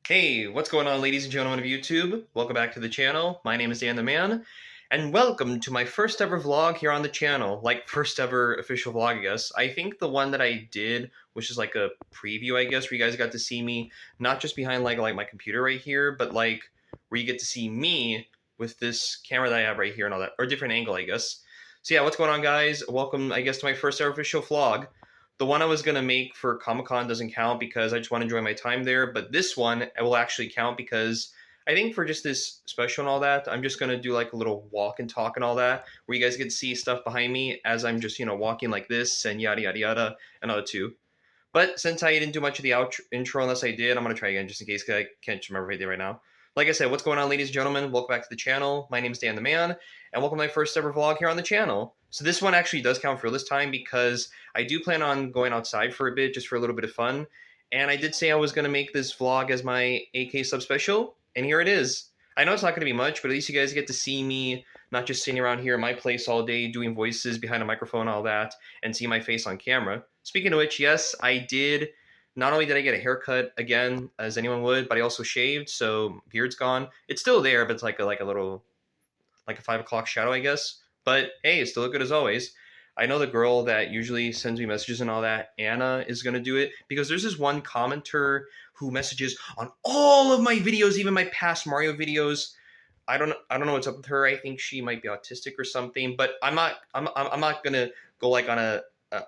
Hey, what's going on, ladies and gentlemen of YouTube? Welcome back to the channel. My name is Dan the Man, and welcome to my first ever vlog here on the channel. Like, first ever official vlog, I guess. I think the one that I did was just like a preview, I guess, where you guys got to see me, not just behind like my computer right here, but like where you get to see me with this camera that I have right here and all that, or a different angle, I guess. So yeah, what's going on, guys? Welcome, I guess, to my first ever official vlog. The one I was going to make for Comic-Con doesn't count because I just want to enjoy my time there, but this one will actually count because I think for just this special and all that, I'm just going to do like a little walk and talk and all that, where you guys get to see stuff behind me as I'm just, walking like this and yada yada yada and all that too. But since I didn't do much of the intro unless I did, I'm going to try again just in case I can't remember right there right now. Like I said, what's going on, ladies and gentlemen? Welcome back to the channel. My name is Dan the Man, and welcome to my first ever vlog here on the channel. So this one actually does count for this time because I do plan on going outside for a bit, just for a little bit of fun. And I did say I was going to make this vlog as my AK sub special, and here it is. I know it's not going to be much, but at least you guys get to see me not just sitting around here in my place all day doing voices behind a microphone and all that, and see my face on camera. Speaking of which, yes, I did. Not only did I get a haircut again, as anyone would, but I also shaved, so beard's gone. It's still there, but it's like a little, like a 5 o'clock shadow, I guess. But hey, it's still look good as always. I know the girl that usually sends me messages and all that, Anna, is gonna do it because there's this one commenter who messages on all of my videos, even my past Mario videos. I don't know what's up with her. I think she might be autistic or something. But I'm not gonna go like on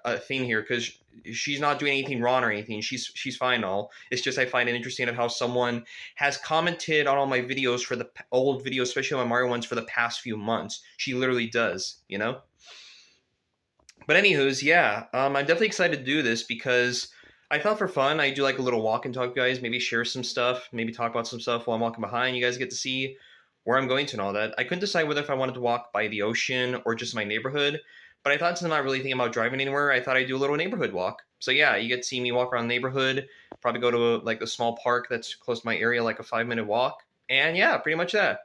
a thing here because she's not doing anything wrong or anything. She's fine. All it's just I find it interesting of how someone has commented on all my videos for the old videos, especially my Mario ones, for the past few months. She literally does, you know. But anywho's, yeah, I'm definitely excited to do this because I thought for fun I do like a little walk and talk, guys. Maybe share some stuff, maybe talk about some stuff while I'm walking behind. You guys get to see where I'm going to and all that. I couldn't decide whether if I wanted to walk by the ocean or just my neighborhood, but I thought since I'm not really thinking about driving anywhere, I thought I'd do a little neighborhood walk. So yeah, you get to see me walk around the neighborhood, probably go to like a small park that's close to my area, like a 5 minute walk, and yeah, pretty much that.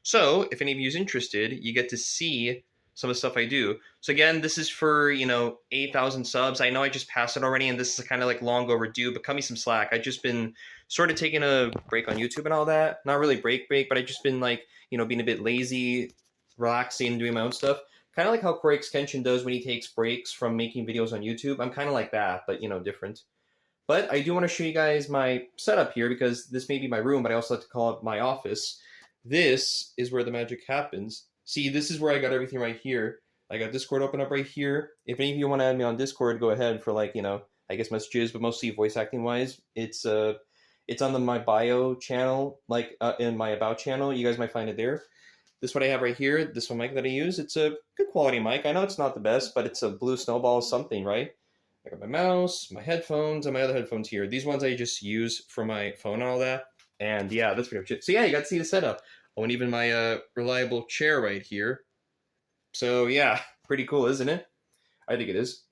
So if any of you is interested, you get to see some of the stuff I do. So again, this is for 8,000 subs. I know I just passed it already, and this is kind of like long overdue. But cut me some slack. I've just been sort of taking a break on YouTube and all that. Not really break, but I just been like being a bit lazy, relaxing, doing my own stuff. Kind of like how Corey Extension does when he takes breaks from making videos on YouTube. I'm kind of like that, but different. But I do want to show you guys my setup here because this may be my room, but I also like to call it my office. This is where the magic happens. See, this is where I got everything right here. I got Discord open up right here. If any of you want to add me on Discord, go ahead for like, I guess messages, but mostly voice acting wise. It's on my bio channel, like in my about channel. You guys might find it there. This what I have right here. This one mic that I use. It's a good quality mic. I know it's not the best, but it's a Blue Snowball something, right? I got my mouse, my headphones, and my other headphones here. These ones I just use for my phone and all that. And yeah, that's pretty much it. So yeah, you got to see the setup. Oh, and even my reliable chair right here. So yeah, pretty cool, isn't it? I think it is.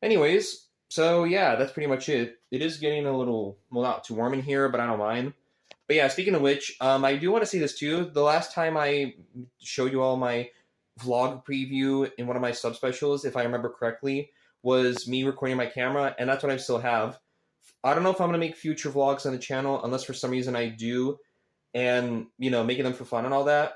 Anyways, so yeah, that's pretty much it. It is getting a little, well, not too warm in here, but I don't mind. But yeah, speaking of which, I do want to see this too. The last time I showed you all my vlog preview in one of my subspecials, if I remember correctly, was me recording my camera, and that's what I still have. I don't know if I'm going to make future vlogs on the channel, unless for some reason I do, and, making them for fun and all that.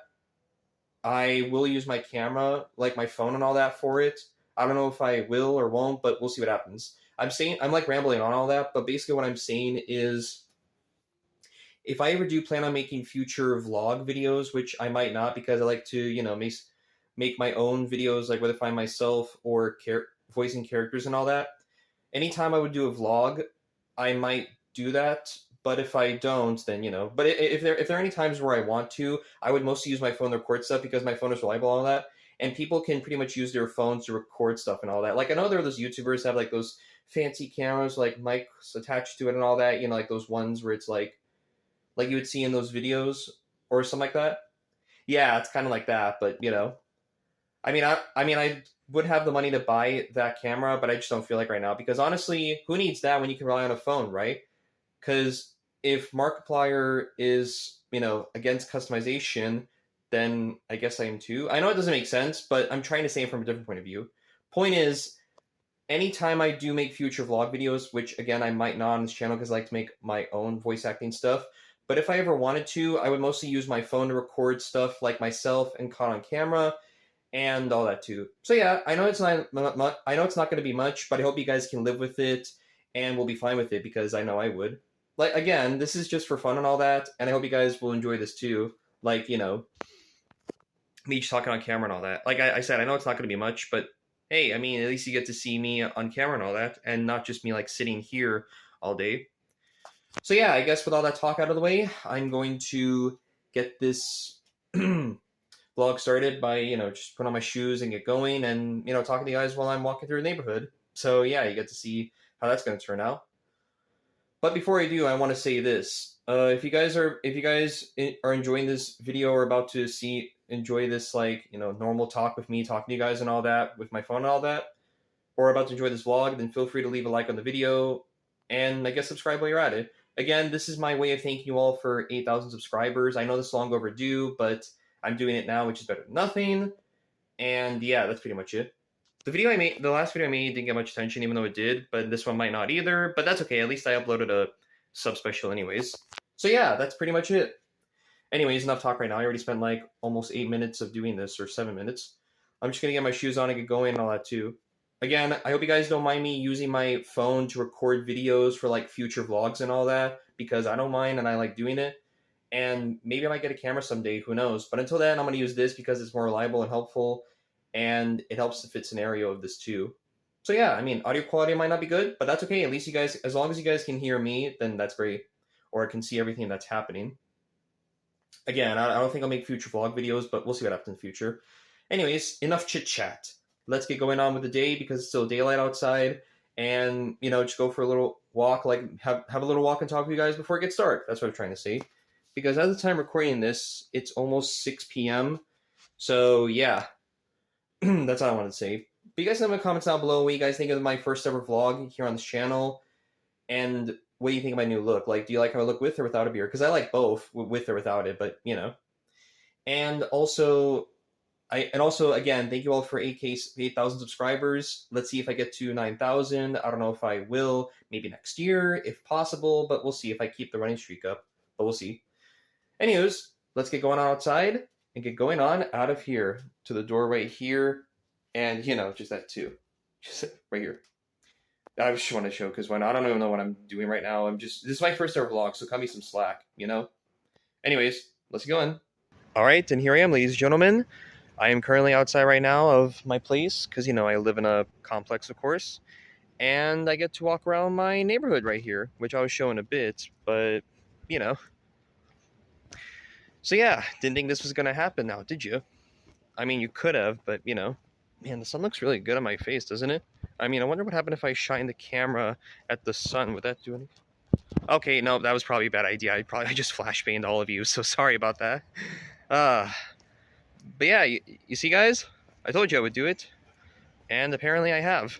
I will use my camera, like my phone and all that for it. I don't know if I will or won't, but we'll see what happens. I'm like rambling on all that, but basically what I'm saying is if I ever do plan on making future vlog videos, which I might not because I like to, make my own videos, like whether find myself or voicing characters and all that. Anytime I would do a vlog, I might do that. But if I don't, then But if there are any times where I want to, I would mostly use my phone to record stuff because my phone is reliable and all that. And people can pretty much use their phones to record stuff and all that. Like I know there are those YouTubers that have like those fancy cameras, like mics attached to it and all that. Like those ones where it's like you would see in those videos or something like that. Yeah, it's kind of like that. But I would have the money to buy that camera, but I just don't feel like right now because honestly, who needs that when you can rely on a phone, right? Because if Markiplier is, against customization, then I guess I am too. I know it doesn't make sense, but I'm trying to say it from a different point of view. Point is, anytime I do make future vlog videos, which again I might not on this channel because I like to make my own voice acting stuff, But if I ever wanted to, I would mostly use my phone to record stuff like myself and caught on camera and all that too. So yeah, I know it's not I know it's not going to be much, but I hope you guys can live with it and will be fine with it because I know I would. Like again, this is just for fun and all that, and I hope you guys will enjoy this too. Like, you know, me just talking on camera and all that. Like I said, I know it's not going to be much, but hey, I mean, at least you get to see me on camera and all that, and not just me like sitting here all day. So yeah, I guess with all that talk out of the way, I'm going to get this vlog started by, you know, just put on my shoes and get going and, you know, talking to you guys while I'm walking through the neighborhood. So yeah, you get to see how that's going to turn out. But before I do, I want to say this. If you guys are enjoying this video or about to enjoy this, like, you know, normal talk with me talking to you guys and all that with my phone and all that, or about to enjoy this vlog, then feel free to leave a like on the video and I guess subscribe while you're at it. Again, this is my way of thanking you all for 8,000 subscribers. I know this is long overdue, but I'm doing it now, which is better than nothing. And yeah, that's pretty much it. The last video I made didn't get much attention, even though it did, but this one might not either, but that's okay. At least I uploaded a sub special anyways. So yeah, that's pretty much it. Anyways, enough talk right now. I already spent like almost 8 minutes of doing this, or 7 minutes. I'm just gonna get my shoes on and get going and all that too. Again, I hope you guys don't mind me using my phone to record videos for like future vlogs and all that, because I don't mind and I like doing it. And maybe I might get a camera someday, who knows. But until then, I'm going to use this because it's more reliable and helpful, and it helps the fit scenario of this too. So yeah, I mean, audio quality might not be good, but that's okay. At least you guys, as long as you guys can hear me, then that's great. Or can see everything that's happening. Again, I don't think I'll make future vlog videos, but we'll see what happens in the future. Anyways, enough chit chat. Let's get going on with the day because it's still daylight outside, and you know, just go for a little walk, like have a little walk and talk with you guys before it gets dark. That's what I'm trying to say. Because at the time recording this, it's almost 6 p.m. So yeah, that's all I wanted to say. But you guys have in the comments down below what you guys think of my first ever vlog here on this channel, and what do you think of my new look? Like, do you like how I look with or without a beard? Because I like both, with or without it, but you know. And also, again, thank you all for 8,000 subscribers. Let's see if I get to 9,000. I don't know if I will. Maybe next year, if possible, but we'll see if I keep the running streak up. But we'll see. Anyways, let's get going on outside and get going on out of here to the door right here, and you know, just that too, just right here. I just want to show because I don't even know what I'm doing right now. This is my first ever vlog, so cut me some slack, you know. Anyways, let's get going. All right, and here I am, ladies and gentlemen. I am currently outside right now of my place because, you know, I live in a complex, of course, and I get to walk around my neighborhood right here, which I was showing a bit, but you know. So yeah, didn't think this was going to happen now, did you? I mean, you could have, but, you know. Man, the sun looks really good on my face, doesn't it? I mean, I wonder what happened if I shine the camera at the sun. Would that do anything? Okay, no, that was probably a bad idea. I just flashbanged all of you, so sorry about that. But yeah, you see, guys? I told you I would do it. And apparently I have.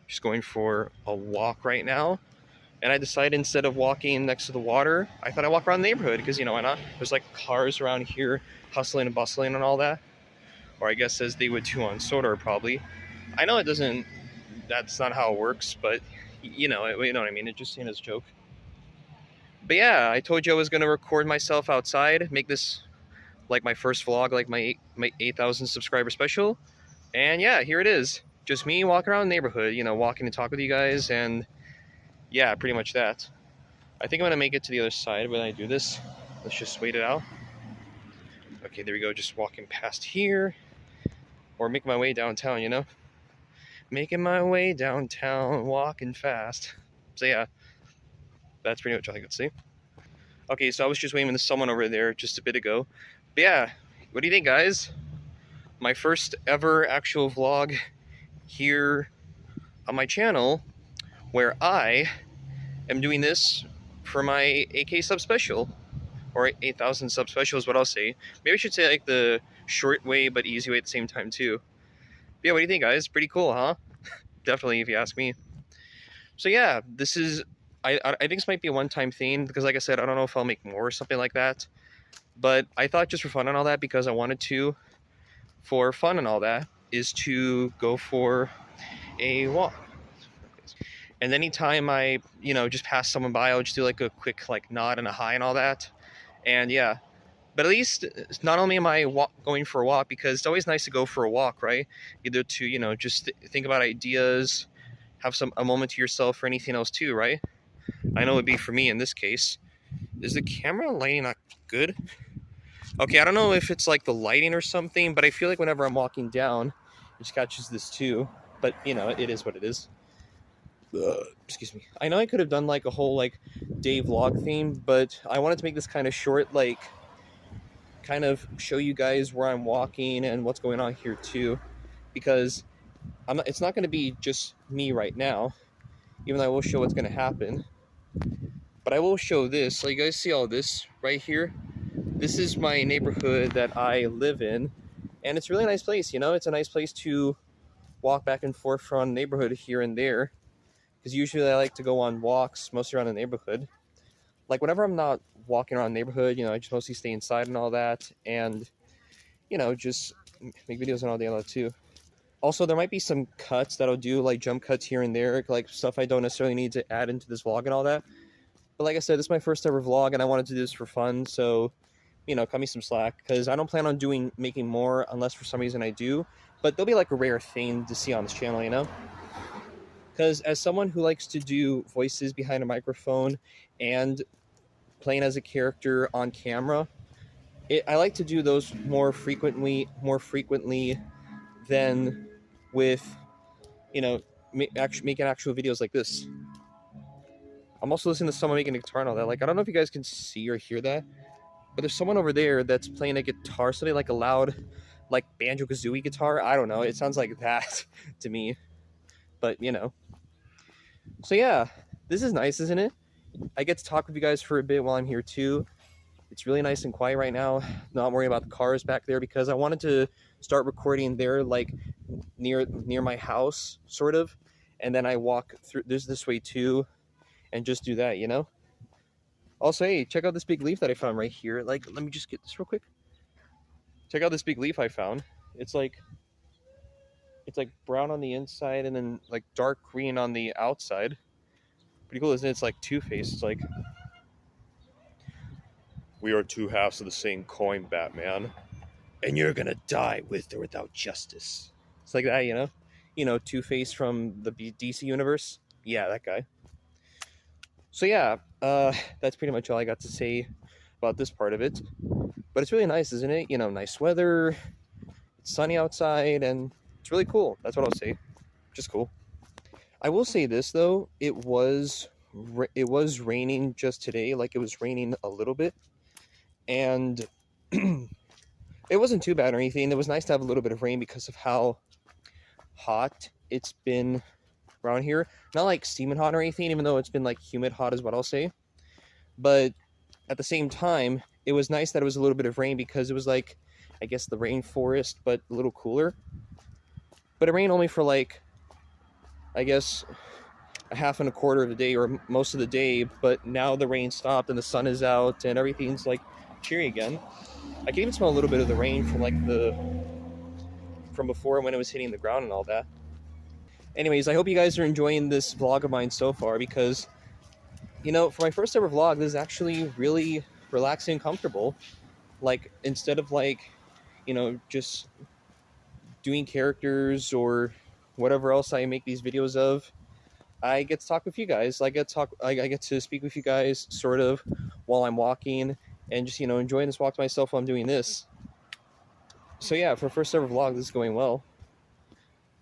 Just going for a walk right now. And I decided instead of walking next to the water, I thought I'd walk around the neighborhood because, you know, why not? There's like cars around here hustling and bustling and all that. Or I guess as they would too on Sodor probably. I know that's not how it works, but you know what I mean? It just seemed as a joke. But yeah, I told you I was going to record myself outside, make this like my first vlog, like my 8,000 subscriber special. And yeah, here it is. Just me walking around the neighborhood, you know, walking and talk with you guys, and yeah, pretty much that. I think I'm going to make it to the other side when I do this. Let's just wait it out. Okay, there we go. Just walking past here. Or making my way downtown, you know? Making my way downtown, walking fast. So yeah, that's pretty much all I could say. Okay, so I was just waving to someone over there just a bit ago. But yeah, what do you think, guys? My first ever actual vlog here on my channel, where I am doing this for my 8K sub special, or 8,000 sub special is what I'll say. Maybe I should say like the short way but easy way at the same time too. But yeah, what do you think, guys? Pretty cool, huh? Definitely, if you ask me. So yeah, this is, I think this might be a one-time thing because like I said, I don't know if I'll make more or something like that. But I thought just for fun and all that, because I wanted to, for fun and all that, is to go for a walk. And anytime I, just pass someone by, I'll just do like a quick like nod and a hi and all that. And yeah, but at least not only am I going for a walk, because it's always nice to go for a walk, right? Either to, just think about ideas, have a moment to yourself, or anything else too, right? I know it'd be for me in this case. Is the camera lighting not good? Okay, I don't know if it's like the lighting or something, but I feel like whenever I'm walking down, it just catches this too. But, it is what it is. Excuse me. I know I could have done like a whole like day vlog theme, but I wanted to make this kind of short, like kind of show you guys where I'm walking and what's going on here too, because it's not going to be just me right now, even though I will show what's going to happen. But I will show this. So you guys see all this right here? This is my neighborhood that I live in, and it's a really nice place. It's a nice place to walk back and forth from the neighborhood here and there, because usually I like to go on walks mostly around the neighborhood. Like whenever I'm not walking around the neighborhood, I just mostly stay inside and all that, and just make videos and all that too. Also, there might be some cuts that I'll do, like jump cuts here and there, like stuff I don't necessarily need to add into this vlog and all that. But like I said, this is my first ever vlog, and I wanted to do this for fun, so cut me some slack, because I don't plan on making more unless for some reason I do. But they'll be like a rare thing to see on this channel, because as someone who likes to do voices behind a microphone and playing as a character on camera, I like to do those more frequently than with making actual videos like this. I'm also listening to someone making a guitar and all that. Like, I don't know if you guys can see or hear that, but there's someone over there that's playing a guitar, something like a loud, like Banjo-Kazooie guitar. I don't know. It sounds like that to me. But, So yeah, this is nice, isn't it? I get to talk with you guys for a bit while I'm here too. It's really nice and quiet right now. Not worrying about the cars back there, because I wanted to start recording there, like near my house, sort of. And then I walk through this way too, and just do that, Also, hey, check out this big leaf that I found right here. Like, let me just get this real quick. Check out this big leaf I found. It's like brown on the inside and then like dark green on the outside. Pretty cool, isn't it? It's like two-faced. It's like, we are two halves of the same coin, Batman, and you're gonna die with or without justice. It's like that, Two-Face from the DC universe. Yeah, that guy. So yeah, that's pretty much all I got to say about this part of it. But it's really nice, isn't it? Nice weather, it's sunny outside, and it's really cool. That's what I'll say. Just cool. I will say this though, it was raining just today. Like, it was raining a little bit, and it wasn't too bad or anything. It was nice to have a little bit of rain because of how hot it's been around here. Not like steaming hot or anything, even though it's been like humid hot is what I'll say. But at the same time, it was nice that it was a little bit of rain, because it was like, I guess, the rainforest, but a little cooler. But it rained only for like, I guess, a half and a quarter of the day, or most of the day. But now the rain stopped and the sun is out and everything's like cheery again. I can even smell a little bit of the rain from like from before, when it was hitting the ground and all that. Anyways, I hope you guys are enjoying this vlog of mine so far, because for my first ever vlog, this is actually really relaxing and comfortable. Like, instead of like just doing characters or whatever else I make these videos of, I get to talk with you guys. I get to speak with you guys sort of while I'm walking, and just enjoying this walk to myself while I'm doing this. So yeah, for first ever vlog, this is going well.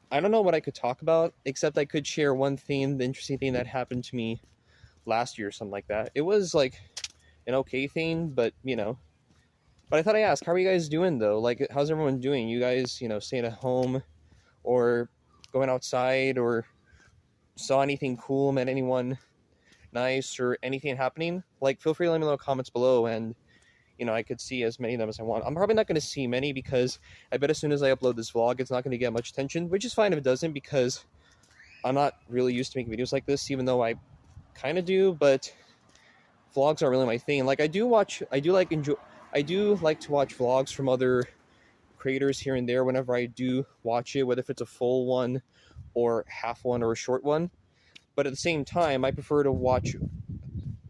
I don't know what I could talk about, except I could share one thing, the interesting thing that happened to me last year or something like that. It was like an okay thing, but But I thought I'd ask, how are you guys doing though? Like, how's everyone doing? You guys, staying at home, or going outside, or saw anything cool, met anyone nice, or anything happening? Like, feel free to let me know in the comments below, and I could see as many of them as I want. I'm probably not going to see many, because I bet as soon as I upload this vlog, it's not going to get much attention, which is fine if it doesn't, because I'm not really used to making videos like this, even though I kind of do. But vlogs aren't really my thing. Like, I do like to watch vlogs from other creators here and there whenever I do watch it, whether if it's a full one or half one or a short one. But at the same time, I prefer to watch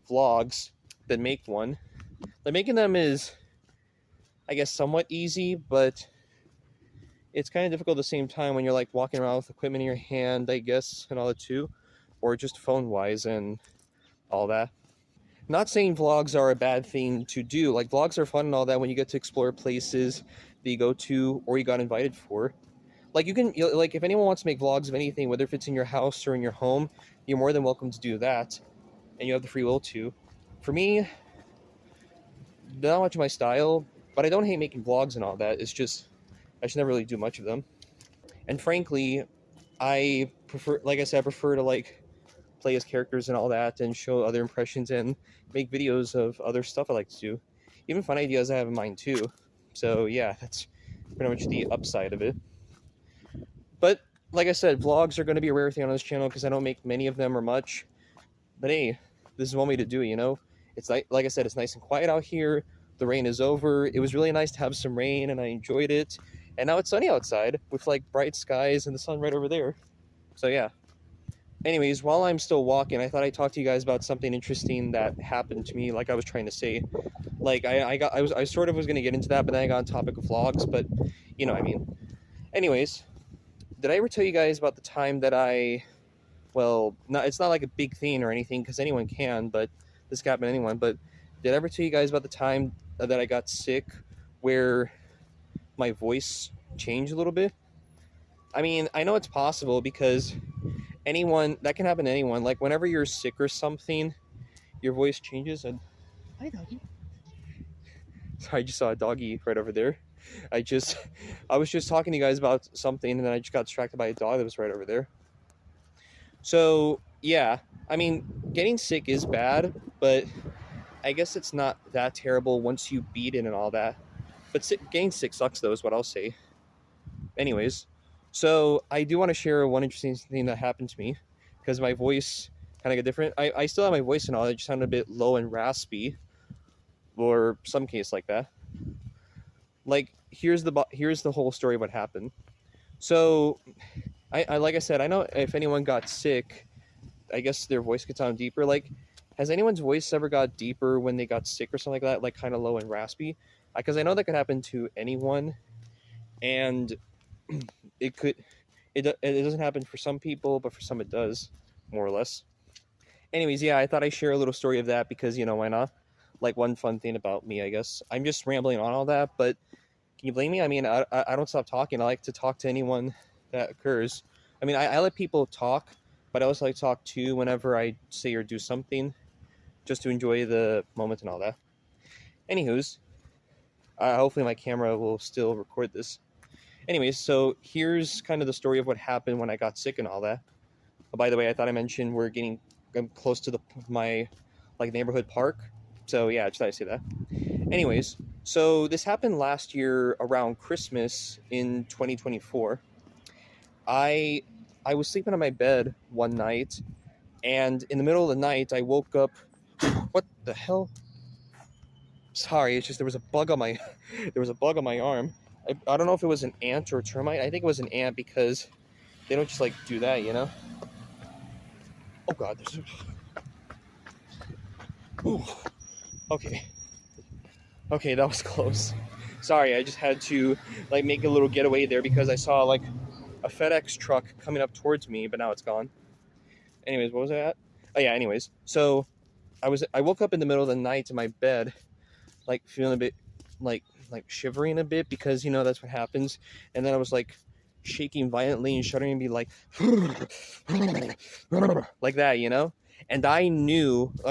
vlogs than make one. Like, making them is, I guess, somewhat easy, but it's kind of difficult at the same time when you're like walking around with equipment in your hand, I guess, and all that too, or just phone wise and all that. Not saying vlogs are a bad thing to do. Like, vlogs are fun and all that when you get to explore places that you go to or you got invited for. Like, like, if anyone wants to make vlogs of anything, whether if it's in your house or in your home, you're more than welcome to do that, and you have the free will to. For me, not much of my style, but I don't hate making vlogs and all that. It's just I should never really do much of them. And frankly, I prefer, like I said, I prefer to like play as characters and all that and show other impressions and make videos of other stuff I like to do. Even fun ideas I have in mind too. So yeah, that's pretty much the upside of it. But like I said, vlogs are going to be a rare thing on this channel because I don't make many of them or much. But hey, this is one way to do it, you know? It's like I said, it's nice and quiet out here. The rain is over. It was really nice to have some rain and I enjoyed it. And now it's sunny outside with like bright skies and the sun right over there. So yeah. Anyways, while I'm still walking, I thought I'd talk to you guys about something interesting that happened to me, like I was trying to say. Like I sort of was gonna get into that, but then I got on topic of vlogs, but you know what I mean. Anyways, did I ever tell you guys about the time that well, it's not like a big thing or anything because anyone can, but this can happen to anyone. But did I ever tell you guys about the time that I got sick where my voice changed a little bit? I mean, I know it's possible because that can happen to anyone. Like, whenever you're sick or something, your voice changes. And hi, doggy. Sorry, I just saw a doggy right over there. I was just talking to you guys about something, and then I just got distracted by a dog that was right over there. So yeah, I mean, getting sick is bad, but I guess it's not that terrible once you beat it and all that. But getting sick sucks, though, is what I'll say. Anyways, so I do want to share one interesting thing that happened to me because my voice kind of got different. I still have my voice and all. It just sounded a bit low and raspy, or some case like that. Like, here's the whole story of what happened. So, I like I said, I know if anyone got sick, I guess their voice could sound deeper. Like, has anyone's voice ever got deeper when they got sick or something like that? Like, kind of low and raspy? Because I know that could happen to anyone, and it doesn't happen for some people, but for some it does, more or less. Anyways, yeah, I thought I'd share a little story of that because, you know, why not? Like, one fun thing about me, I guess. I'm just rambling on all that, but can you blame me? I mean, I don't stop talking. I like to talk to anyone that occurs. I mean, I let people talk, but I also like to talk too whenever I say or do something, just to enjoy the moment and all that. Anywho's, hopefully my camera will still record this. Anyways, so here's kind of the story of what happened when I got sick and all that. Oh, by the way, I thought I mentioned I'm close to my like neighborhood park. So yeah, I just thought I'd say that. Anyways, so this happened last year around Christmas in 2024. I was sleeping on my bed one night, and in the middle of the night, I woke up. What the hell? Sorry, it's just there was a bug on my arm. I don't know if it was an ant or a termite. I think it was an ant because they don't just like do that, you know. Oh God, there's. Ooh. Okay, that was close. Sorry, I just had to like make a little getaway there because I saw like a FedEx truck coming up towards me, but now it's gone. Anyways, what was I at? Oh yeah, anyways. So I woke up in the middle of the night in my bed, like feeling a bit like shivering a bit because, you know, that's what happens. And then I was like shaking violently and shuddering and be like like that, you know? And I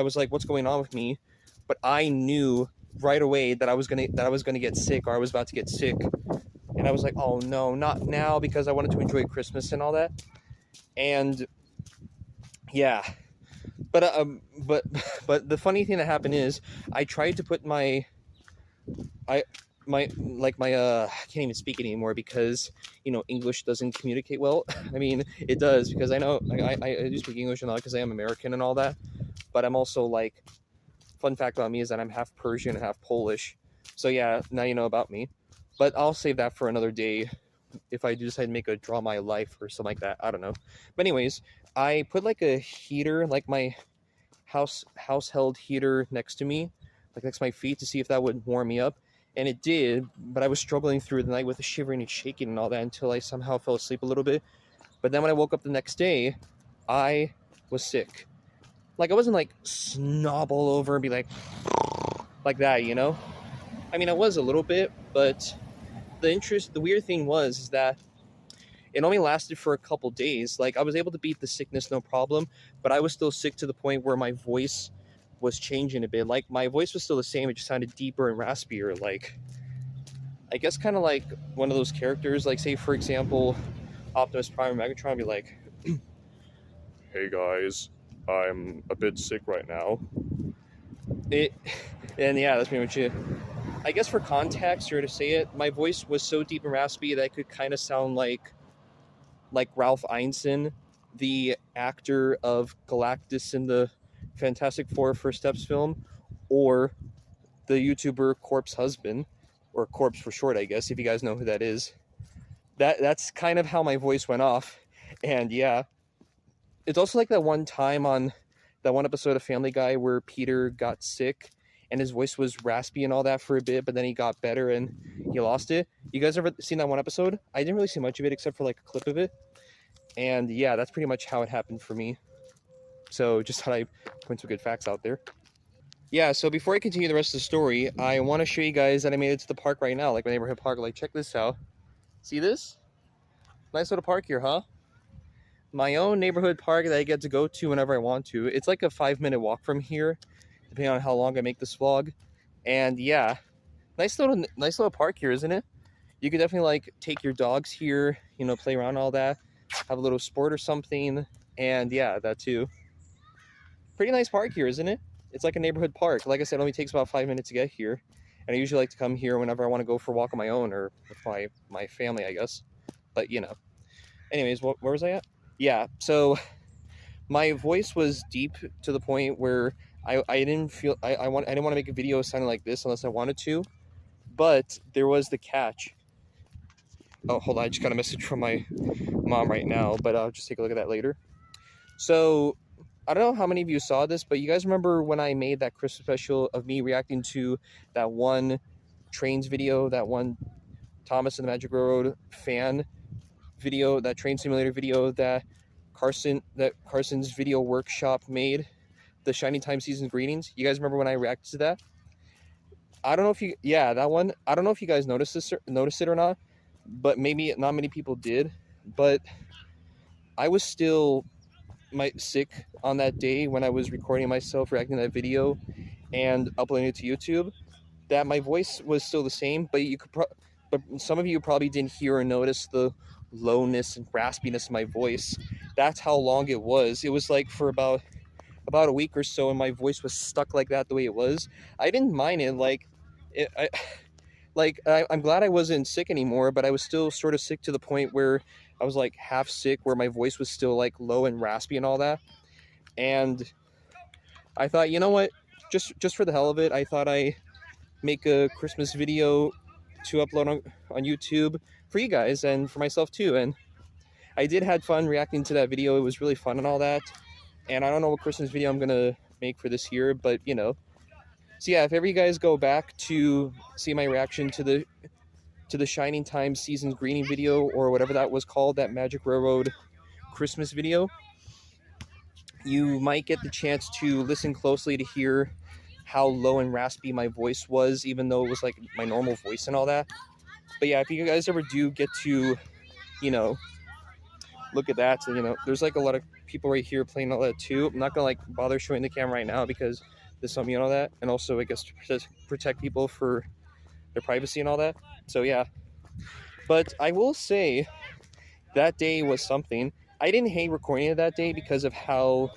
was like, what's going on with me? But I knew right away that I was gonna get sick, or I was about to get sick. And I was like, oh no, not now, because I wanted to enjoy Christmas and all that. And yeah, but the funny thing that happened is I tried to put I can't even speak it anymore because, you know, English doesn't communicate well. I mean, it does, because I know I do speak English and all because I am American and all that, but I'm also like, fun fact about me is that I'm half Persian and half Polish. So yeah, now you know about me. But I'll save that for another day if I do decide to make a Draw My Life or something like that. I don't know. But anyways, I put like a heater, like my household heater next to me, like next to my feet, to see if that would warm me up. And it did, but I was struggling through the night with the shivering and shaking and all that until I somehow fell asleep a little bit. But then when I woke up the next day, I was sick. Like, I wasn't like snobble over and be like that, you know? I mean, I was a little bit, but the weird thing was is that it only lasted for a couple days. Like, I was able to beat the sickness no problem, but I was still sick to the point where my voice was changing a bit. Like, my voice was still the same, it just sounded deeper and raspier. Like, I guess kind of like one of those characters, like, say, for example, Optimus Prime or Megatron would be like, "Hey guys, I'm a bit sick right now." And yeah, that's pretty much it. I guess for context, or to say it, my voice was so deep and raspy that I could kind of sound like Ralph Ineson, the actor of Galactus in the Fantastic Four First Steps film, or the YouTuber Corpse Husband, or Corpse for short, I guess, if you guys know who that is. That's kind of how my voice went off. And yeah, it's also like that one time on that one episode of Family Guy where Peter got sick and his voice was raspy and all that for a bit, but then he got better and he lost it. You guys ever seen that one episode? I didn't really see much of it except for like a clip of it. And yeah, that's pretty much how it happened for me. So just thought I'd point some good facts out there. Yeah, so before I continue the rest of the story, I want to show you guys that I made it to the park right now, like my neighborhood park. Like, check this out. See this? Nice little park here, huh? My own neighborhood park that I get to go to whenever I want to. It's like a 5-minute walk from here, depending on how long I make this vlog. And yeah, nice little park here, isn't it? You could definitely like take your dogs here, you know, play around, all that, have a little sport or something. And yeah, that too. Pretty nice park here, isn't it? It's like a neighborhood park. Like I said, it only takes about 5 minutes to get here. And I usually like to come here whenever I want to go for a walk on my own or with my family, I guess. But you know. Anyways, where was I at? Yeah, so my voice was deep to the point where I didn't feel I didn't want to make a video sounding like this unless I wanted to. But there was the catch. Oh, hold on, I just got a message from my mom right now, but I'll just take a look at that later. So I don't know how many of you saw this, but you guys remember when I made that Christmas special of me reacting to that one trains video, that one Thomas and the Magic Railroad fan video, that train simulator video that Carson's Video Workshop made, the Shining Time Season Greetings? You guys remember when I reacted to that? I don't know if you, yeah, that one. I don't know if you guys noticed it or not, but maybe not many people did. But I was still sick on that day when I was recording myself reacting to that video and uploading it to YouTube. That my voice was still the same, but but some of you probably didn't hear or notice the lowness and raspiness of my voice. That's how long it was. It was like for about a week or so, and my voice was stuck like that the way it was. I didn't mind it. I'm glad I wasn't sick anymore, but I was still sort of sick to the point where I was like half sick, where my voice was still like low and raspy and all that. And I thought, you know what, just for the hell of it, I thought I make a Christmas video to upload on YouTube for you guys and for myself too. And I did have fun reacting to that video. It was really fun and all that. And I don't know what Christmas video I'm gonna make for this year, but you know. So yeah, if ever you guys go back to see my reaction to the Shining Time Seasons Greeting video, or whatever that was called, that Magic Railroad Christmas video, you might get the chance to listen closely to hear how low and raspy my voice was, even though it was like my normal voice and all that. But yeah, if you guys ever do get to, you know, look at that, so, you know, there's like a lot of people right here playing all that too. I'm not gonna like bother showing the camera right now because there's something and all that, and also I guess to protect people for their privacy and all that. So yeah, but I will say that day was something. I didn't hate recording it that day because of how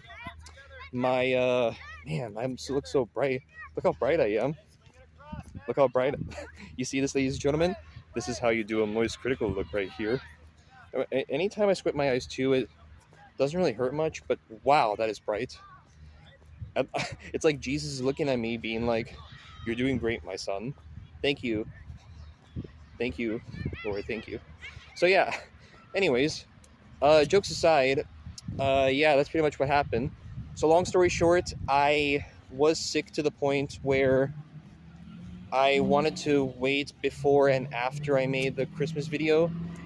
my man, I look so bright. Look how bright I am. Look how bright. You see this, ladies and gentlemen? This is how you do a moist critical look right here. Anytime I squint my eyes too, it doesn't really hurt much, but wow, that is bright. It's like Jesus is looking at me being like, "You're doing great, my son. Thank you. Thank you, Lord, thank you." So yeah, anyways, jokes aside, yeah, that's pretty much what happened. So long story short, I was sick to the point where I wanted to wait before and after I made the Christmas video.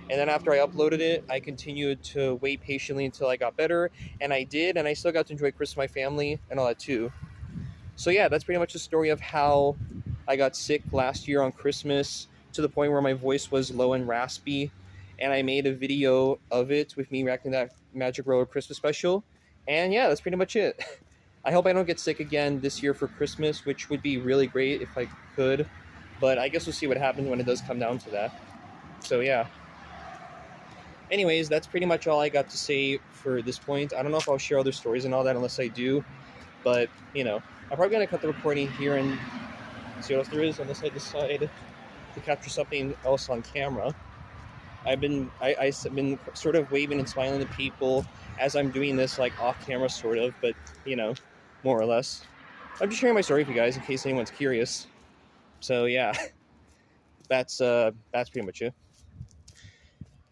And then after I uploaded it, I continued to wait patiently until I got better. And I did, and I still got to enjoy Christmas with my family and all that too. So yeah, that's pretty much the story of how I got sick last year on Christmas to the point where my voice was low and raspy. And I made a video of it with me reacting to that Magic Roller Christmas special. And yeah, that's pretty much it. I hope I don't get sick again this year for Christmas, which would be really great if I could. But I guess we'll see what happens when it does come down to that. So yeah. Anyways, that's pretty much all I got to say for this point. I don't know if I'll share other stories and all that unless I do. But, you know, I'm probably going to cut the recording here and see what else there is unless I decide to capture something else on camera. I've been sort of waving and smiling to people as I'm doing this, like off camera sort of, but, you know, more or less. I'm just sharing my story with you guys in case anyone's curious. So yeah, that's pretty much it.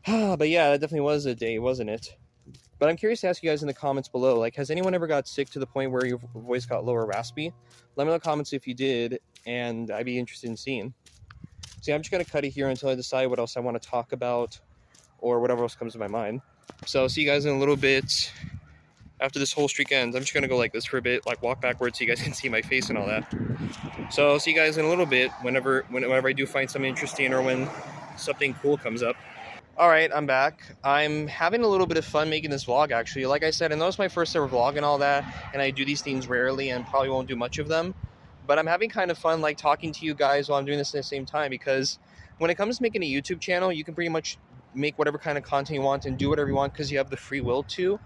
But yeah, that definitely was a day, wasn't it? But I'm curious to ask you guys in the comments below, like, has anyone ever got sick to the point where your voice got low or raspy? Let me know in the comments if you did, and I'd be interested in seeing. See, I'm just going to cut it here until I decide what else I want to talk about or whatever else comes to my mind. So I'll see you guys in a little bit after this whole streak ends. I'm just going to go like this for a bit, like walk backwards so you guys can see my face and all that. So I'll see you guys in a little bit whenever I do find something interesting or when something cool comes up. Alright, I'm back. I'm having a little bit of fun making this vlog, actually. Like I said, I know it's my first ever vlog and all that, and I do these things rarely and probably won't do much of them. But I'm having kind of fun, like, talking to you guys while I'm doing this at the same time, because when it comes to making a YouTube channel, you can pretty much make whatever kind of content you want and do whatever you want because you have the free will to.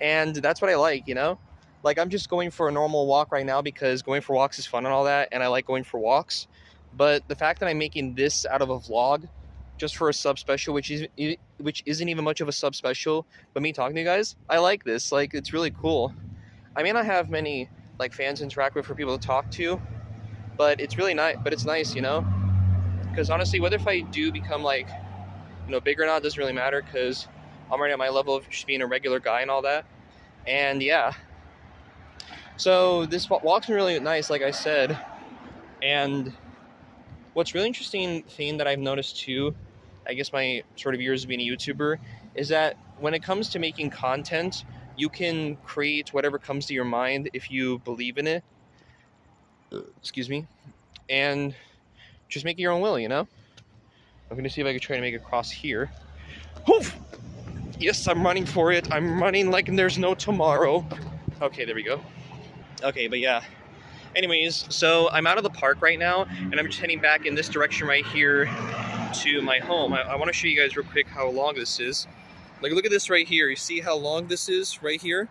And that's what I like, you know? Like, I'm just going for a normal walk right now because going for walks is fun and all that, and I like going for walks. But the fact that I'm making this out of a vlog just for a sub special, which isn't even much of a sub special, but me talking to you guys, I like this. Like, it's really cool. I may not have many like fans to interact with for people to talk to, but it's really nice. But it's nice, you know, because honestly, whether if I do become like, you know, big or not doesn't really matter because I'm already at my level of just being a regular guy and all that. And yeah, so this walk's been really nice, like I said. And what's really interesting thing that I've noticed too, I guess my sort of years of being a YouTuber, is that when it comes to making content, you can create whatever comes to your mind if you believe in it. Excuse me. And just make it your own will, you know? I'm going to see if I can try to make it across here. Oof! Yes, I'm running for it. I'm running like there's no tomorrow. Okay, there we go. Okay, but yeah. Anyways, so I'm out of the park right now, and I'm just heading back in this direction right here to my home. I want to show you guys real quick how long this is. Like, look at this right here. You see how long this is right here?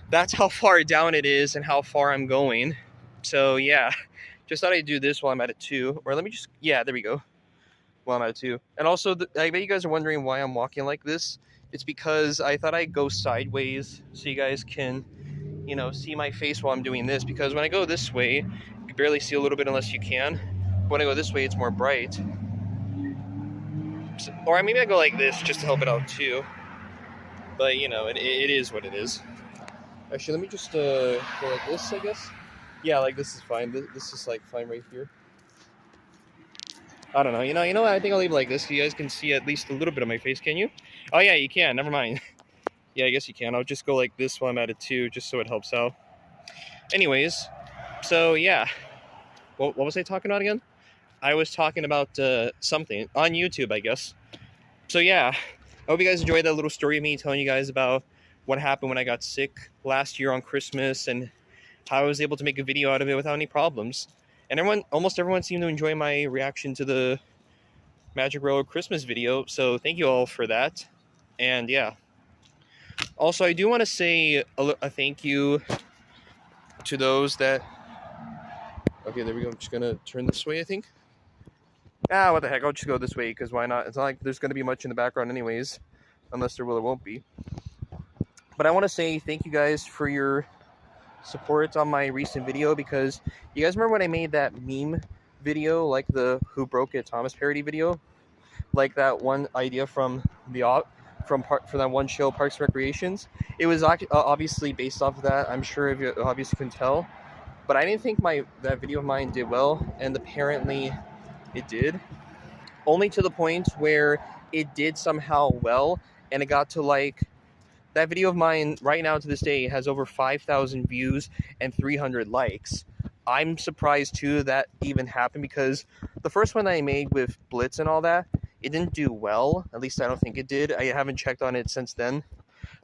That's how far down it is and how far I'm going. So yeah, just thought I'd do this while I'm at it too. Or let me just, yeah, there we go. While I'm at it too. And also, I bet you guys are wondering why I'm walking like this. It's because I thought I'd go sideways so you guys can, you know, see my face while I'm doing this, because when I go this way, you can barely see a little bit unless you can. But when I go this way, it's more bright. So, or maybe I go like this just to help it out too. But, you know, it is what it is. Actually, let me just go like this, I guess. Yeah, like this is fine. This is like fine right here. I don't know. You know what? I think I'll leave it like this so you guys can see at least a little bit of my face. Can you? Oh yeah, you can. Never mind. Yeah, I guess you can. I'll just go like this while I'm at it too, just so it helps out. Anyways, so yeah. What was I talking about again? I was talking about something on YouTube, I guess. So yeah, I hope you guys enjoyed that little story of me telling you guys about what happened when I got sick last year on Christmas and how I was able to make a video out of it without any problems. And almost everyone seemed to enjoy my reaction to the Magic Roller Christmas video, so thank you all for that. And yeah. Also, I do want to say a thank you to those that... Okay, there we go. I'm just going to turn this way, I think. What the heck. I'll just go this way, because why not? It's not like there's going to be much in the background anyways. Unless there will or won't be. But I want to say thank you guys for your support on my recent video, because you guys remember when I made that meme video, like the Who Broke It Thomas parody video? like that one idea from from that one show, Parks and Recreations. It was obviously based off of that. I'm sure if you obviously can tell, but I didn't think that video of mine did well, and apparently it did. Only to the point where it did somehow well, and it got to like that video of mine right now to this day has over 5,000 views and 300 likes. I'm surprised too that even happened, because the first one that I made with Blitz and all that, it didn't do well. At least I don't think it did. I haven't checked on it since then.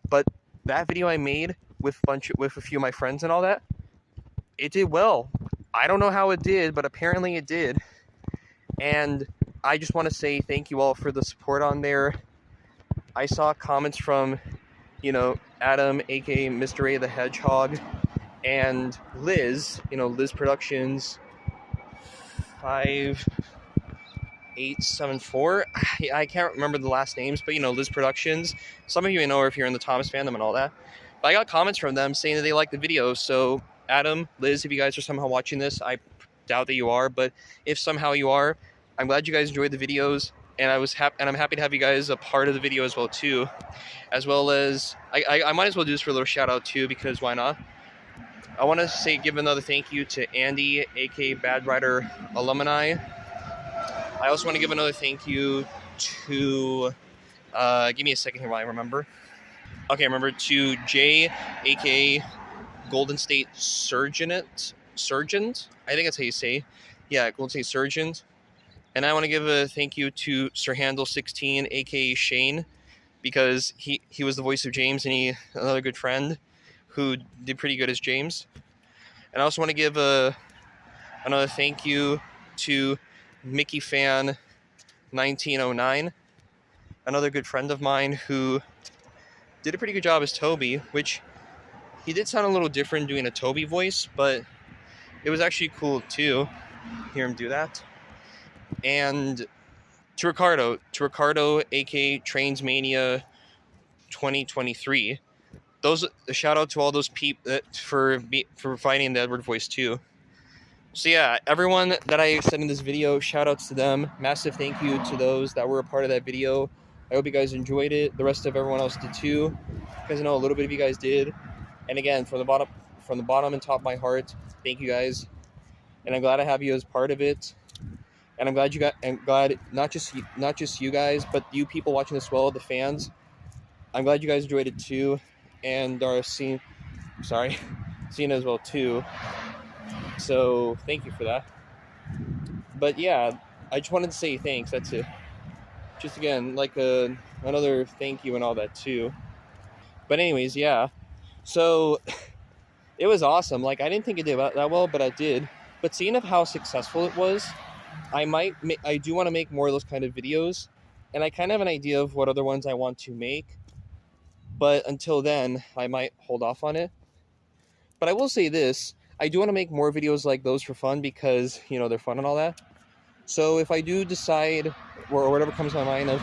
But that video I made with a few of my friends and all that, it did well. I don't know how it did, but apparently it did. And I just want to say thank you all for the support on there. I saw comments from, Adam, aka Mr. A the Hedgehog, and Liz, Liz Productions 5874. I can't remember the last names, but Liz Productions. Some of you may know her if you're in the Thomas fandom and all that. But I got comments from them saying that they liked the video. So Adam, Liz, if you guys are somehow watching this, I doubt that you are, but if somehow you are, I'm glad you guys enjoyed the videos. And I'm happy to have you guys a part of the video as well too, as well as I might as well do this for a little shout out too, because why not? I want to give another thank you to Andy, aka Bad Rider Alumni. I also want to give another thank you to give me a second here while I remember. Okay, remember to Jay, aka Golden State Surgeon. I think that's how you say. Yeah, Golden State Surgeon. And I want to give a thank you to Sir Handle16, aka Shane, because he was the voice of James, and another good friend who did pretty good as James. And I also want to give another thank you to Mickey Fan 1909, another good friend of mine who did a pretty good job as Toby, which he did sound a little different doing a Toby voice, but it was actually cool too, hear him do that. And to Ricardo, aka Trainsmania 2023. A shout out to all those people for providing the Edward voice too. So yeah, everyone that I said in this video, shout outs to them. Massive thank you to those that were a part of that video. I hope you guys enjoyed it. The rest of everyone else did too, because I know a little bit of you guys did. And again, from the bottom and top of my heart, thank you guys. And I'm glad to have you as part of it. And I'm glad not just you guys, but you people watching this, well, the fans. I'm glad you guys enjoyed it too, and are seeing it as well too. So thank you for that. But yeah, I just wanted to say thanks. That's it. Just again, like another thank you and all that too. But anyways, yeah. So it was awesome. Like, I didn't think it did that well, but I did. But seeing of how successful it was, I do want to make more of those kind of videos, and I kind of have an idea of what other ones I want to make, but until then, I might hold off on it. But I will say this, I do want to make more videos like those for fun, because, they're fun and all that. So if I do decide, or whatever comes to my mind of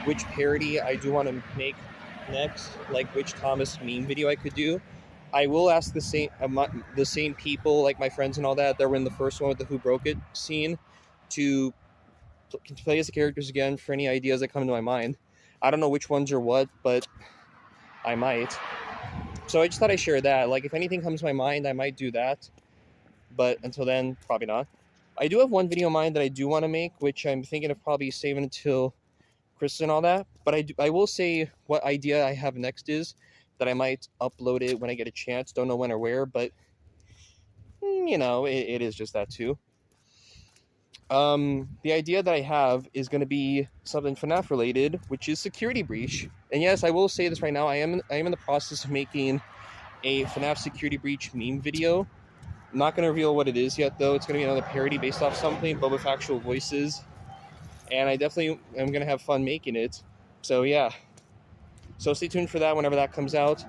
which parody I do want to make next, like which Thomas meme video I could do, I will ask the same people, like my friends and all that were in the first one with the Who Broke It scene, to play as the characters again for any ideas that come to my mind. I don't know which ones or what, but I might. So I just thought I'd share that. Like, if anything comes to my mind, I might do that. But until then, probably not. I do have one video in mind that I do want to make, which I'm thinking of probably saving until Christmas and all that. But I will say what idea I have next is that I might upload it when I get a chance. Don't know when or where, but, it is just that too. The idea that I have is going to be something FNAF related, which is Security Breach. And yes, I will say this right now, I am in the process of making a FNAF Security Breach meme video. I'm not going to reveal what it is yet, though. It's going to be another parody based off something, but with actual voices. And I definitely am going to have fun making it. So yeah. So stay tuned for that whenever that comes out.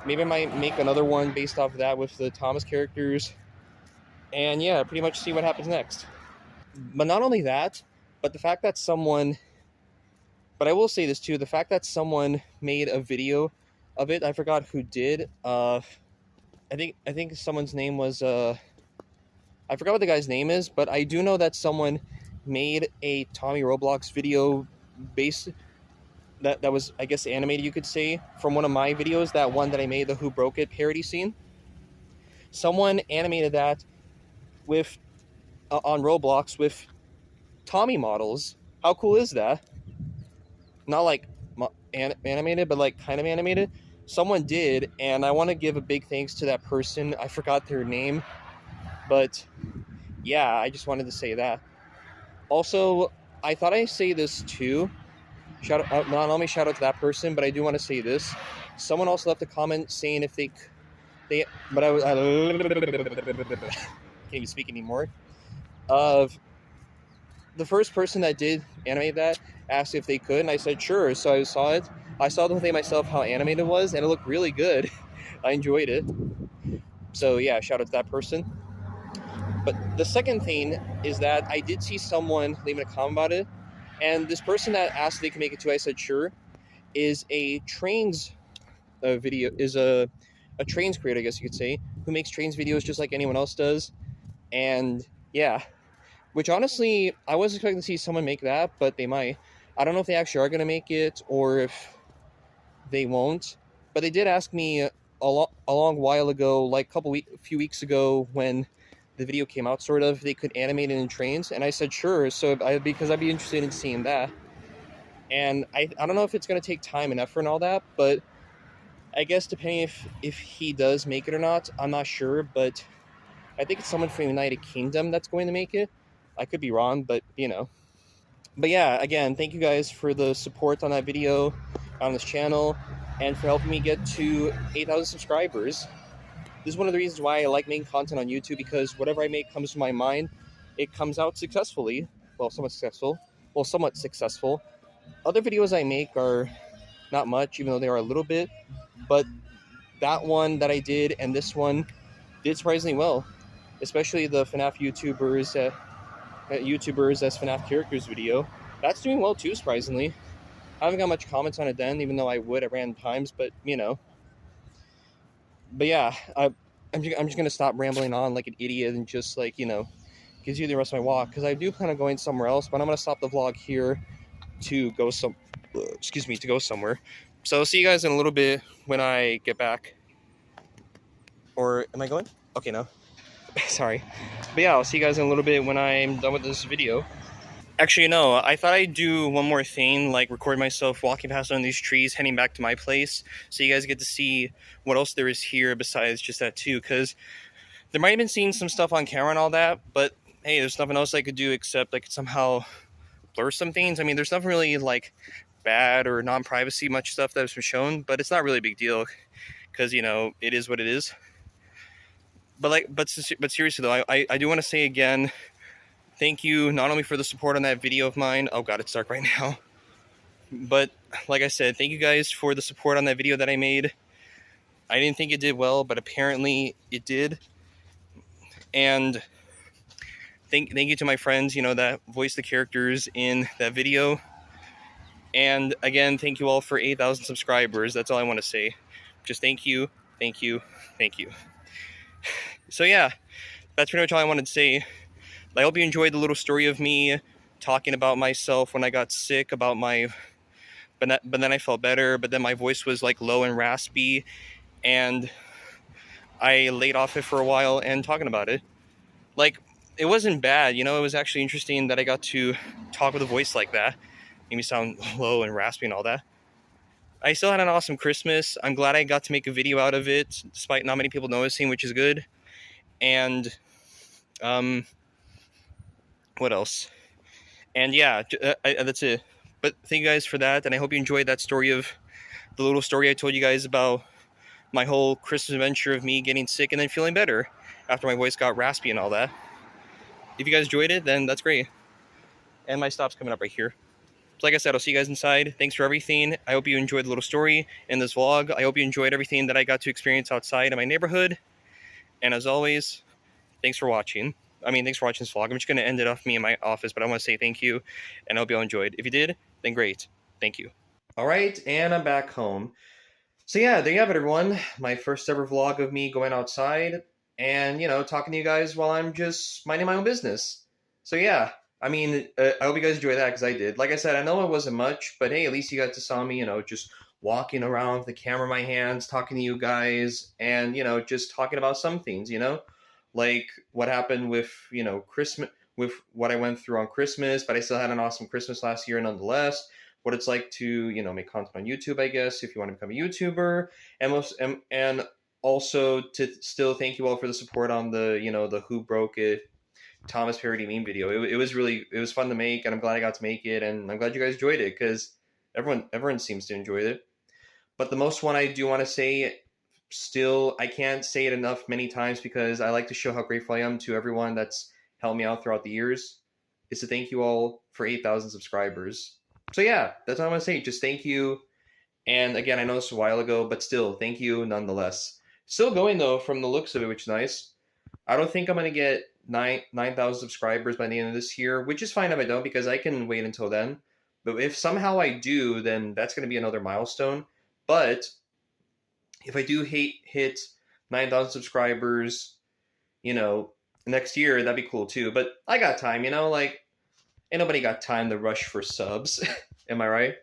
Maybe I might make another one based off of that with the Thomas characters. And yeah, pretty much see what happens next. But not only that, but the fact that but I will say this too, the fact that someone made a video of it, I forgot who did. I think someone's name was, I forgot what the guy's name is, but I do know that someone made a Tommy Roblox video based that was, I guess, animated, you could say, from one of my videos, that one that I made, the Who Broke It parody scene. Someone animated that with on Roblox with Tommy models. How cool is that? Not like animated, but like kind of animated. Someone did, and I want to give a big thanks to that person. I forgot their name, but yeah, I just wanted to say that. Also, I thought I'd say this too. Not only shout out to that person, but I do want to say this. Someone also left a comment saying if they but I can't even speak anymore. Of the first person that did animate that asked if they could, and I said sure. So I saw it. I saw the whole thing myself, how animated it was, and it looked really good. I enjoyed it. So yeah, shout out to that person. But the second thing is that I did see someone leaving a comment about it, and this person that asked if they could make it too, I said sure, is a trains video, is a trains creator, I guess you could say, who makes trains videos just like anyone else does. And yeah, which honestly, I wasn't expecting to see someone make that, but they might. I don't know if they actually are going to make it or if they won't. But they did ask me a long while ago, like a few weeks ago when the video came out, sort of, they could animate it in trains. And I said sure, because I'd be interested in seeing that. And I don't know if it's going to take time and effort and all that, but I guess depending if he does make it or not, I'm not sure. But I think it's someone from the United Kingdom that's going to make it. I could be wrong, but you know. But yeah, again, thank you guys for the support on that video, on this channel, and for helping me get to 8,000 subscribers. This is one of the reasons why I like making content on YouTube, because whatever I make comes to my mind, it comes out successfully. Well, somewhat successful. Other videos I make are not much, even though they are a little bit, but that one that I did and this one did surprisingly well, especially the FNAF YouTubers as FNAF characters video. That's doing well too, surprisingly. I haven't got much comments on it then, even though I would at random times, but you know. But yeah, I'm just gonna stop rambling on like an idiot and just, like, you know, gives you the rest of my walk, because I do plan on going somewhere else, but I'm gonna stop the vlog here to go somewhere. So I'll see you guys in a little bit when I get back. Or am I going? Okay, no. Sorry. But yeah, I'll see you guys in a little bit when I'm done with this video. Actually, no, I thought I'd do one more thing, like record myself walking past one of these trees, heading back to my place, so you guys get to see what else there is here besides just that too, because there might have been seeing some stuff on camera and all that, but hey, there's nothing else I could do except I could somehow blur some things. I mean, there's nothing really like bad or non-privacy much stuff that's been shown, but it's not really a big deal, because, you know, it is what it is. But seriously though, I do want to say again, thank you not only for the support on that video of mine. Oh god, it's dark right now. But like I said, thank you guys for the support on that video that I made. I didn't think it did well, but apparently it did. And thank you to my friends, you know, that voiced the characters in that video. And again, thank you all for 8,000 subscribers. That's all I want to say. Just thank you, thank you, thank you. So yeah, that's pretty much all I wanted to say. I hope you enjoyed the little story of me talking about myself when I got sick, but then I felt better, but then my voice was like low and raspy, and I laid off it for a while and talking about it. Like, it wasn't bad, you know, it was actually interesting that I got to talk with a voice like that. Made me sound low and raspy and all that. I still had an awesome Christmas. I'm glad I got to make a video out of it, despite not many people noticing, which is good. And, what else? And yeah, that's it. But thank you guys for that, and I hope you enjoyed that story of the little story I told you guys about my whole Christmas adventure of me getting sick and then feeling better after my voice got raspy and all that. If you guys enjoyed it, then that's great. And my stop's coming up right here. So like I said, I'll see you guys inside. Thanks for everything. I hope you enjoyed the little story in this vlog. I hope you enjoyed everything that I got to experience outside in my neighborhood. And as always, thanks for watching. Thanks for watching this vlog. I'm just going to end it off me in my office, but I want to say thank you, and I hope you all enjoyed. If you did, then great. Thank you. All right, and I'm back home. So yeah, there you have it, everyone. My first ever vlog of me going outside and, you know, talking to you guys while I'm just minding my own business. So yeah, I mean, I hope you guys enjoy that because I did. Like I said, I know it wasn't much, but hey, at least you got to saw me, just walking around with the camera in my hands, talking to you guys, and just talking about some things, like what happened with Christmas, with what I went through on Christmas, but I still had an awesome Christmas last year nonetheless. What it's like to make content on YouTube, I guess, if you want to become a YouTuber, and also to still thank you all for the support on the Who Broke It Thomas parody meme video. It was fun to make, and I'm glad I got to make it, and I'm glad you guys enjoyed it because everyone seems to enjoy it. But the most one I do want to say, still, I can't say it enough many times because I like to show how grateful I am to everyone that's helped me out throughout the years, is to thank you all for 8,000 subscribers. So yeah, that's all I want to say. Just thank you. And again, I know this was a while ago, but still, thank you nonetheless. Still going though, from the looks of it, which is nice. I don't think I'm gonna get 9,000 subscribers by the end of this year, which is fine if I don't because I can wait until then. But if somehow I do, then that's gonna be another milestone. But if I do hit 9,000 subscribers, next year, that'd be cool too. But I got time, like ain't nobody got time to rush for subs. Am I right?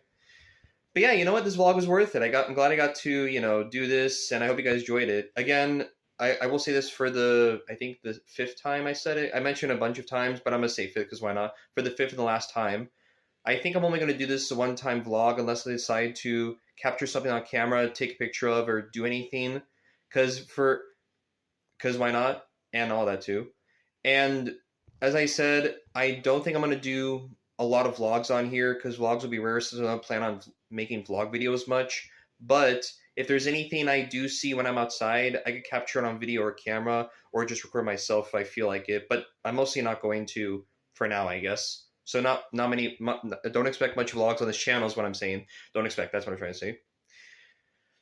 But yeah, you know what? This vlog was worth it. I'm glad I got to, do this, and I hope you guys enjoyed it. Again, I will say this for I think the 5th time I said it. I mentioned a bunch of times, but I'm going to say 5th because why not? For the 5th and the last time. I think I'm only going to do this a one-time vlog unless I decide to capture something on camera, take a picture of, or do anything. Because why not? And all that too. And as I said, I don't think I'm going to do a lot of vlogs on here because vlogs will be rare, so I don't plan on making vlog videos much. But if there's anything I do see when I'm outside, I could capture it on video or camera or just record myself if I feel like it. But I'm mostly not going to for now, I guess. So not many, don't expect much vlogs on this channel is what I'm saying. Don't expect, that's what I'm trying to say.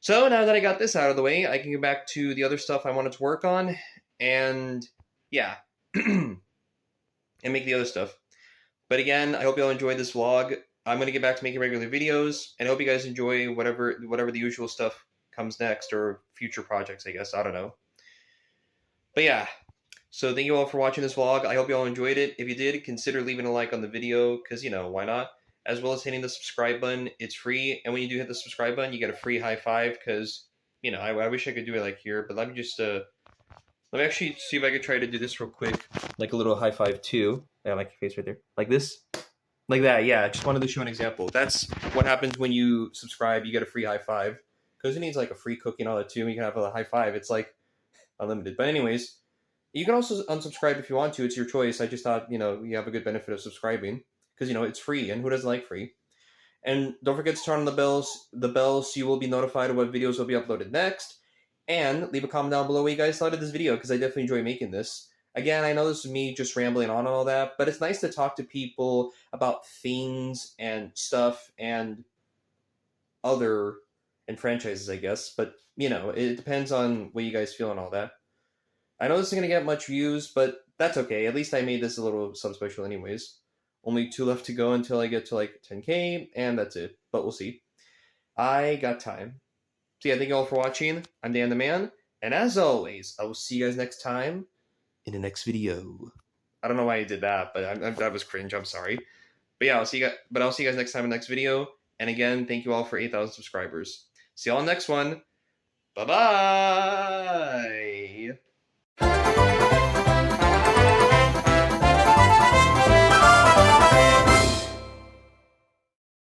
So now that I got this out of the way, I can get back to the other stuff I wanted to work on. And yeah, and make the other stuff. But again, I hope you all enjoyed this vlog. I'm going to get back to making regular videos, and I hope you guys enjoy whatever the usual stuff comes next, or future projects, I guess. I don't know. But yeah, so thank you all for watching this vlog. I hope you all enjoyed it. If you did, consider leaving a like on the video, because, why not? As well as hitting the subscribe button. It's free, and when you do hit the subscribe button, you get a free high five, because, I wish I could do it like here, but let me just, let me actually see if I could try to do this real quick. Like a little high five, too. I like your face right there. Like this. Like that, yeah. Just wanted to show an example. That's what happens when you subscribe. You get a free high five. Because it needs like a free cookie and all that too. You can have a high five. It's like unlimited. But anyways, you can also unsubscribe if you want to. It's your choice. I just thought, you have a good benefit of subscribing. Because, it's free. And who doesn't like free? And don't forget to turn on the bells so you will be notified of what videos will be uploaded next. And leave a comment down below what you guys thought of this video. Because I definitely enjoy making this. Again, I know this is me just rambling on and all that, but it's nice to talk to people about things and stuff and franchises, I guess. But, it depends on what you guys feel and all that. I know this isn't going to get much views, but that's okay. At least I made this a little sub-special anyways. Only 2 left to go until I get to like 10K, and that's it. But we'll see. I got time. So yeah, thank you all for watching. I'm Dan the Man, and as always, I will see you guys next time in the next video. I don't know why I did that, but that was cringe. I'm sorry. But yeah, I'll see you guys next time in the next video. And again, thank you all for 8,000 subscribers. See y'all in the next one. Bye-bye.